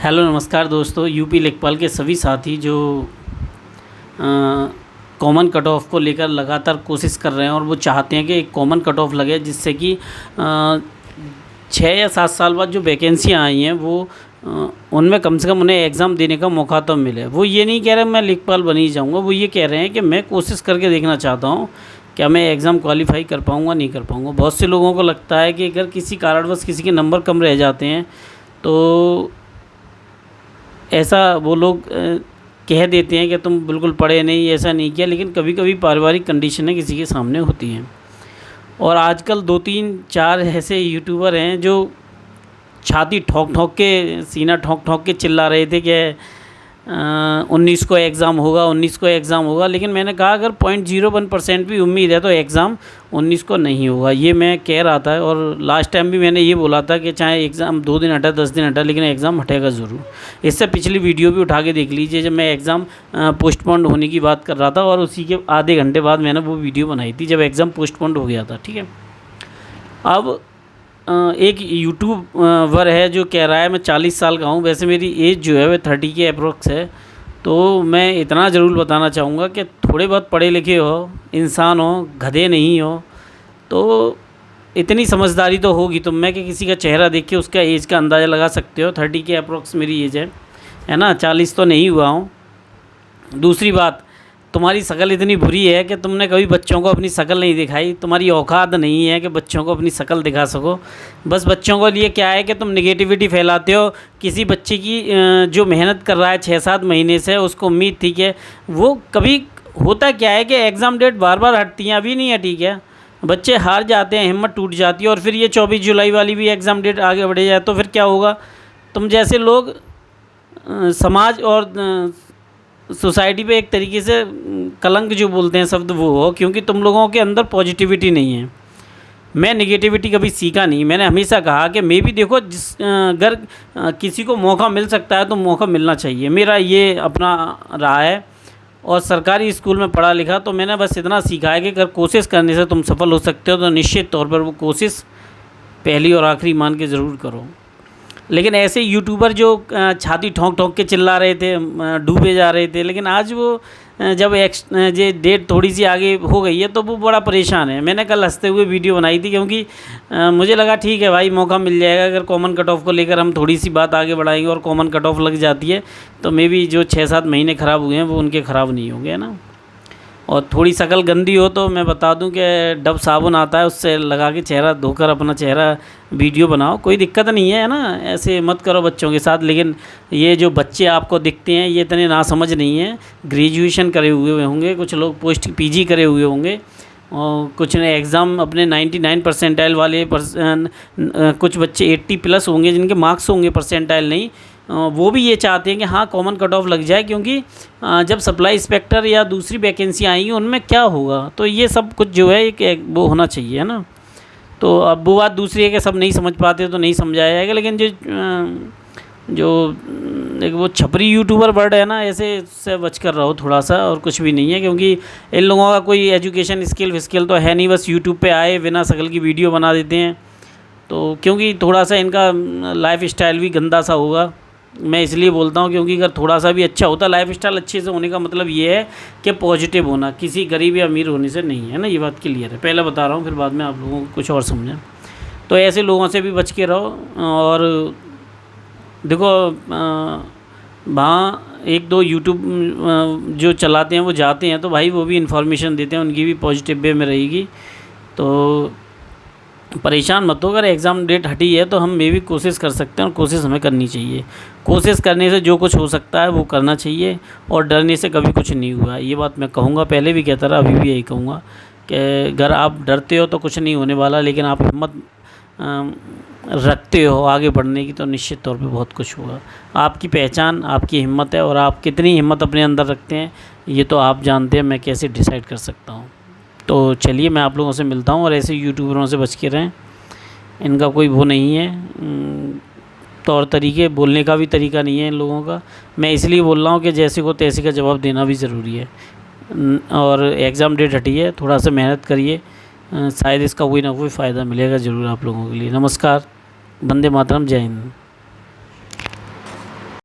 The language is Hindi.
हेलो नमस्कार दोस्तों। यूपी लेखपाल के सभी साथी जो कॉमन कट ऑफ को लेकर लगातार कोशिश कर रहे हैं और वो चाहते हैं कि एक कॉमन कट ऑफ लगे जिससे कि 6 या 7 साल बाद जो वैकेंसियाँ आई हैं वो उनमें कम से कम उन्हें एग्ज़ाम देने का मौका तो मिले। वो ये नहीं कह रहे मैं लेखपाल बन ही जाऊँगा, वो ये कह रहे हैं कि मैं कोशिश करके देखना चाहता हूँ क्या मैं एग्ज़ाम क्वालिफ़ाई कर पाऊँगा नहीं कर पाऊँगा। बहुत से लोगों को लगता है कि अगर किसी कारणवश किसी के नंबर कम रह जाते हैं तो ऐसा वो लोग कह देते हैं कि तुम बिल्कुल पढ़े नहीं, ऐसा नहीं किया। लेकिन कभी कभी पारिवारिक कंडीशनें किसी के सामने होती हैं और आजकल 2-3-4 ऐसे यूट्यूबर हैं जो छाती ठोक ठोक के, सीना ठोक ठोक के चिल्ला रहे थे कि 19 को एग्ज़ाम होगा, 19 को एग्ज़ाम होगा। लेकिन मैंने कहा अगर 0.01% भी उम्मीद है तो एग्ज़ाम 19 को नहीं होगा, ये मैं कह रहा था। और लास्ट टाइम भी मैंने ये बोला था कि चाहे एग्ज़ाम 2 दिन हटा 10 दिन हटा, लेकिन एग्ज़ाम हटेगा ज़रूर। इससे पिछली वीडियो भी उठा के देख लीजिए जब मैं एग्ज़ाम पोस्टपोन्ड होने की बात कर रहा था और उसी के आधे घंटे बाद मैंने वो वीडियो बनाई थी जब एग्ज़ाम पोस्टपोन्ड हो गया था। ठीक है, अब एक यूट्यूबर है जो कह रहा है मैं 40 साल का हूँ। वैसे मेरी एज जो है वह 30 के अप्रोक्स है। तो मैं इतना ज़रूर बताना चाहूँगा कि थोड़े बहुत पढ़े लिखे हो, इंसान हो, गधे नहीं हो, तो इतनी समझदारी तो होगी तुम में कि किसी का चेहरा देख के उसका एज का अंदाज़ा लगा सकते हो। 30 के अप्रोक्स मेरी एज है ना, 40 तो नहीं हुआ हूँ। दूसरी बात, तुम्हारी शक्ल इतनी बुरी है कि तुमने कभी बच्चों को अपनी शक्ल नहीं दिखाई। तुम्हारी औकात नहीं है कि बच्चों को अपनी शक्ल दिखा सको। बस बच्चों को लिए क्या है कि तुम नेगेटिविटी फैलाते हो। किसी बच्चे की जो मेहनत कर रहा है 6-7 महीने से, उसको उम्मीद थी कि वो कभी, होता क्या है कि एग्ज़ाम डेट बार बार हटती हैं, अभी नहीं हटी क्या, बच्चे हार जाते हैं, हिम्मत टूट जाती है और फिर ये 24 जुलाई वाली भी एग्ज़ाम डेट आगे बढ़े जाए तो फिर क्या होगा। तुम जैसे लोग समाज और सोसाइटी पे एक तरीके से कलंक जो बोलते हैं शब्द वो हो, क्योंकि तुम लोगों के अंदर पॉजिटिविटी नहीं है। मैं नेगेटिविटी कभी सीखा नहीं। मैंने हमेशा कहा कि मैं भी देखो अगर किसी को मौका मिल सकता है तो मौका मिलना चाहिए, मेरा ये अपना रहा है। और सरकारी स्कूल में पढ़ा लिखा तो मैंने बस इतना सीखा है कि अगर कोशिश करने से तुम सफल हो सकते हो तो निश्चित तौर पर वो कोशिश पहली और आखिरी मान के ज़रूर करो। लेकिन ऐसे यूट्यूबर जो छाती ठोंक ठोंक के चिल्ला रहे थे, डूबे जा रहे थे, लेकिन आज वो जब ये डेट थोड़ी सी आगे हो गई है तो वो बड़ा परेशान है। मैंने कल हंसते हुए वीडियो बनाई थी क्योंकि मुझे लगा ठीक है भाई, मौका मिल जाएगा। अगर कॉमन कट ऑफ को लेकर हम थोड़ी सी बात आगे बढ़ाएंगे और कॉमन कट ऑफ लग जाती है तो मे बी जो 6-7 महीने ख़राब हुए हैं वो उनके ख़राब नहीं होंगे ना। और थोड़ी शक्ल गंदी हो तो मैं बता दूं कि डब साबुन आता है, उससे लगा के चेहरा धोकर अपना चेहरा वीडियो बनाओ, कोई दिक्कत नहीं है ना। ऐसे मत करो बच्चों के साथ। लेकिन ये जो बच्चे आपको दिखते हैं ये इतने नासमझ नहीं हैं। ग्रेजुएशन करे हुए होंगे, कुछ लोग पोस्ट पीजी करे हुए होंगे और कुछ ने एग्ज़ाम अपने 99 परसेंटाइल वाले कुछ बच्चे 80+ होंगे जिनके मार्क्स होंगे, परसेंटाइल नहीं। वो भी ये चाहते हैं कि हाँ कॉमन कट ऑफ लग जाए, क्योंकि जब सप्लाई इंस्पेक्टर या दूसरी वैकेंसी आएंगी उनमें क्या होगा। तो ये सब कुछ जो है एक वो होना चाहिए, है ना। तो अब वो बात दूसरी है कि सब नहीं समझ पाते तो नहीं समझाया जाएगा। लेकिन जो एक वो छपरी यूट्यूबर वर्ड है ना, ऐसे से बच कर रहो थोड़ा सा, और कुछ भी नहीं है। क्योंकि इन लोगों का कोई एजुकेशन स्किल तो है नहीं, बस यूट्यूब पे आए बिना शक्ल की वीडियो बना देते हैं। तो क्योंकि थोड़ा सा इनका लाइफ स्टाइल भी गंदा सा होगा, मैं इसलिए बोलता हूँ। क्योंकि अगर थोड़ा सा भी अच्छा होता, लाइफ स्टाइल अच्छे से होने का मतलब ये है कि पॉजिटिव होना, किसी गरीब या अमीर होने से नहीं है ना। ये बात क्लियर है, पहले बता रहा हूँ, फिर बाद में आप लोगों को कुछ और समझें। तो ऐसे लोगों से भी बच के रहो। और देखो वहाँ 1-2 यूट्यूब जो चलाते हैं वो जाते हैं तो भाई वो भी इन्फॉर्मेशन देते हैं, उनकी भी पॉजिटिव वे में रहेगी। तो परेशान मत हो। अगर एग्ज़ाम डेट हटी है तो हम भी कोशिश कर सकते हैं और कोशिश हमें करनी चाहिए। कोशिश करने से जो कुछ हो सकता है वो करना चाहिए और डरने से कभी कुछ नहीं हुआ। ये बात मैं कहूँगा, पहले भी कहता रहा, अभी भी यही कहूँगा कि अगर आप डरते हो तो कुछ नहीं होने वाला, लेकिन आप हिम्मत रखते हो आगे बढ़ने की तो निश्चित तौर पे बहुत कुछ होगा। आपकी पहचान आपकी हिम्मत है और आप कितनी हिम्मत अपने अंदर रखते हैं ये तो आप जानते हैं, मैं कैसे डिसाइड कर सकता हूँ। तो चलिए मैं आप लोगों से मिलता हूँ और ऐसे यूट्यूबरों से बच के रहें। इनका कोई वो नहीं है, तौर तरीके, बोलने का भी तरीका नहीं है इन लोगों का। मैं इसलिए बोल रहा हूँ कि जैसे को तैसे का जवाब देना भी ज़रूरी है। और एग्ज़ाम डेट हटी है, थोड़ा सा मेहनत करिए, शायद इसका कोई ना कोई फ़ायदा मिलेगा ज़रूर आप लोगों के लिए। नमस्कार, वंदे मातरम, जय हिंद।